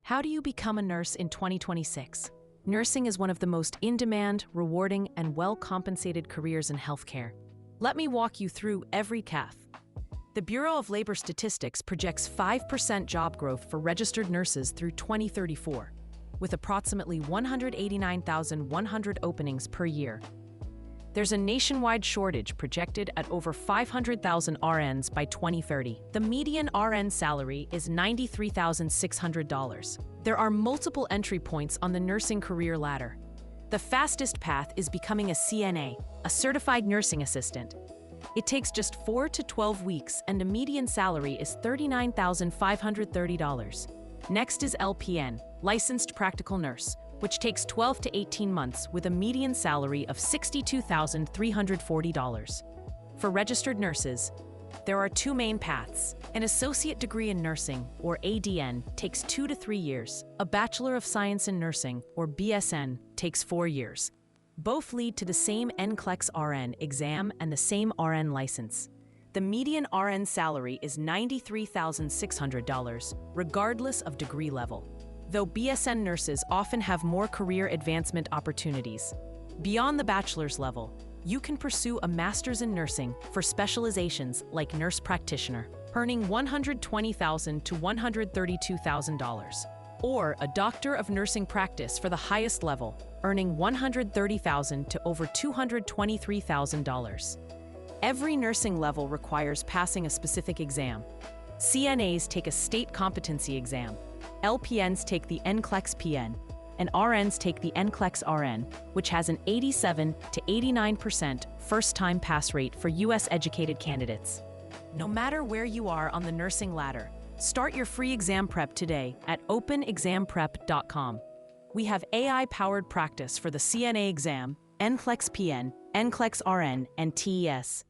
How do you become a nurse in 2026? Nursing is one of the most in-demand, rewarding, and well-compensated careers in healthcare. Let me walk you through every path. The Bureau of Labor Statistics projects 5% job growth for registered nurses through 2034, with approximately 189,100 openings per year. There's a nationwide shortage projected at over 500,000 RNs by 2030. The median RN salary is $93,600. There are multiple entry points on the nursing career ladder. The fastest path is becoming a CNA, a certified nursing assistant. It takes just 4 to 12 weeks and a median salary is $39,530. Next is LPN, licensed practical nurse, which takes 12 to 18 months with a median salary of $62,340. For registered nurses, there are two main paths. An associate degree in nursing, or ADN, takes 2 to 3 years. A Bachelor of Science in Nursing, or BSN, takes 4 years. Both lead to the same NCLEX-RN exam and the same RN license. The median RN salary is $93,600, regardless of degree level, though BSN nurses often have more career advancement opportunities. Beyond the bachelor's level, you can pursue a master's in nursing for specializations like nurse practitioner, earning $120,000 to $132,000, or a doctor of nursing practice for the highest level, earning $130,000 to over $223,000. Every nursing level requires passing a specific exam. CNAs take a state competency exam, LPNs take the NCLEX-PN, and RNs take the NCLEX-RN, which has an 87 to 89% first-time pass rate for U.S.-educated candidates. No matter where you are on the nursing ladder, start your free exam prep today at openexamprep.com. We have AI-powered practice for the CNA exam, NCLEX-PN, NCLEX-RN, and TES.